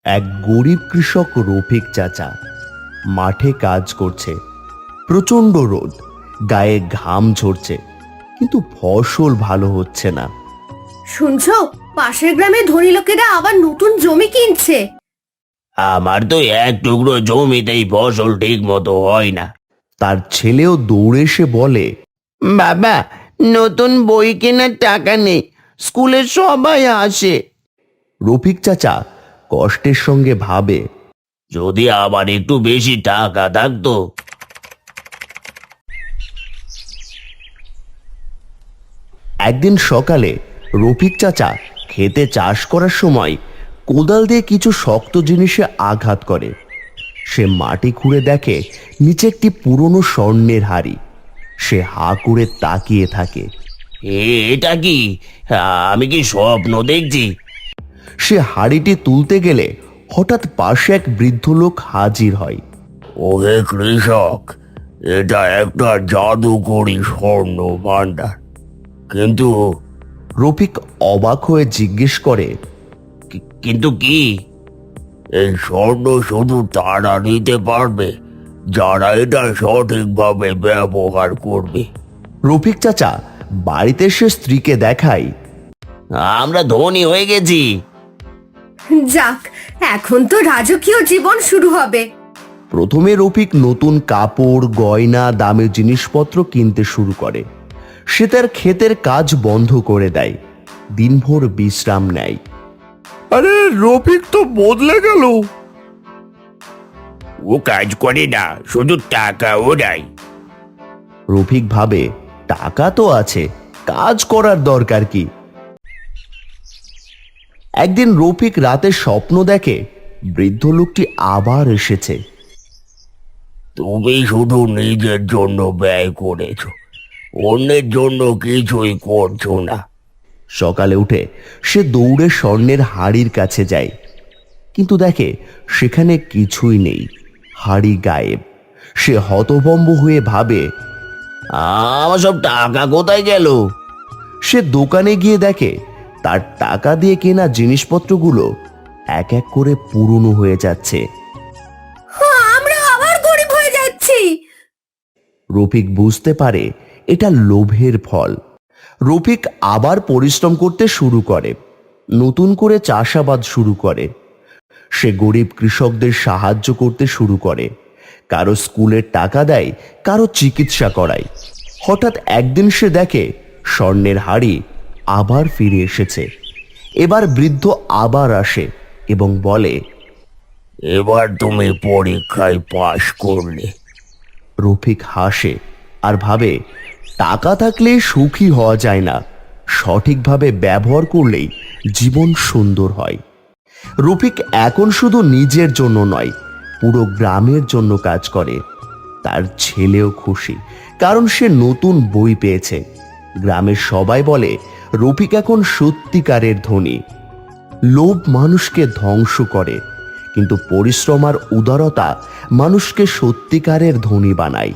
এক গরিব কৃষক রফিক চাচা মাঠে কাজ করছে। প্রচন্ড রোদ, গায়ে ঘাম ঝরছে, কিন্তু ফসল ভালো হচ্ছে না। শুনছো, পাশের গ্রামে ধনী লোকেরা আবার নতুন জমি কিনছে। আমার তো এক টুকরো জমিতেই ফসল ঠিক মতো হয় না। তার ছেলেও দৌড়ে এসে বলে, বাবা, নতুন বই কেনার টাকা নেই, স্কুলে সবাই আসে। রফিক চাচা কষ্টের সঙ্গে ভাবে, যদি আবার একটু বেশি টাকা থাকতো। একদিন সকালে রফিক চাচা খেতে চাষ করার সময় কোদাল দিয়ে কিছু শক্ত জিনিসে আঘাত করে। সে মাটি খুঁড়ে দেখে নিচে একটি পুরনো স্বর্ণের হাড়ি। সে হা করে তাকিয়ে থাকে। এটা কি? আমি কি স্বপ্ন দেখছি? সে হাড়িটি তুলতে গেলে হঠাৎ পাশে এক বৃদ্ধ লোক হাজির হয়। ওহে কৃষক, এটা একটা জাদুকরি স্বর্ণ ভান্ডার, কিন্তু রফিক অবাক হয়ে জিজ্ঞেস করে, কিন্তু কি? এই স্বর্ণ শুধু তারা নিতে পারবে যারা এটা সঠিকভাবে ব্যবহার করবে। রফিক চাচা বাড়িতে এসে স্ত্রীকে দেখায়, আমরা ধনী হয়ে গেছি। যাক, এখন তো রাজকীয় জীবন শুরু হবে। প্রথমে রফিক নতুন কাপড়, গয়না, দামের জিনিসপত্র কিনতে শুরু করে। সে তার ক্ষেতের কাজ বন্ধ করে দেয়, দিনভর বিশ্রাম নেয়। আরে, রফিক তো বদলে গেল। ও কাজ করে না, শুধু টাকা ওড়ায়। রফিক ভাবে, টাকা তো আছে, কাজ করার দরকার কি? একদিন রফিক রাতে স্বপ্ন দেখে বৃদ্ধ লোকটি আবার এসেছে। তুমি শুধু নিজের জন্য ব্যয় করেছো, অন্যের জন্য কিছুই করছো না। সকালে উঠে সে দৌড়ে স্বর্ণের হাড়ির কাছে যায়, কিন্তু দেখে সেখানে কিছুই নেই, হাড়ি গায়েব। সে হতভম্ব হয়ে ভাবে, আমার সব টাকা কোথায় গেল? সে দোকানে গিয়ে দেখে তার টাকা দিয়ে কেনা জিনিসপত্রগুলো এক এক করে পুরনো হয়ে যাচ্ছে। আমরা আবার গরিব হয়ে যাচ্ছি। রফিক বুঝতে পারে এটা লোভের ফল। রফিক আবার পরিশ্রম করতে শুরু করে, নতুন করে চাষাবাদ শুরু করে। সে গরিব কৃষকদের সাহায্য করতে শুরু করে, কারো স্কুলের টাকা দেয়, কারো চিকিৎসা করায়। হঠাৎ একদিন সে দেখে স্বর্ণের হাড়ি আবার ফিরে এসেছে। এবার বৃদ্ধ আবার আসে এবং বলে, এবার তুমি পরীক্ষায় পাশ করলে। রফিক হাসে আর ভাবে, টাকা থাকলে সুখী হওয়া যায় না, সঠিকভাবে ব্যবহার করলেই জীবন সুন্দর হয়। রফিক এখন শুধু নিজের জন্য নয়, পুরো গ্রামের জন্য কাজ করে। তার ছেলেও খুশি, কারণ সে নতুন বই পেয়েছে। গ্রামের সবাই বলে রফিক এখন সত্যিকারের ধনী। লোভ মানুষকে ধ্বংস করে, কিন্তু পরিশ্রম আর উদারতা মানুষকে সত্যিকারের ধনী বানায়।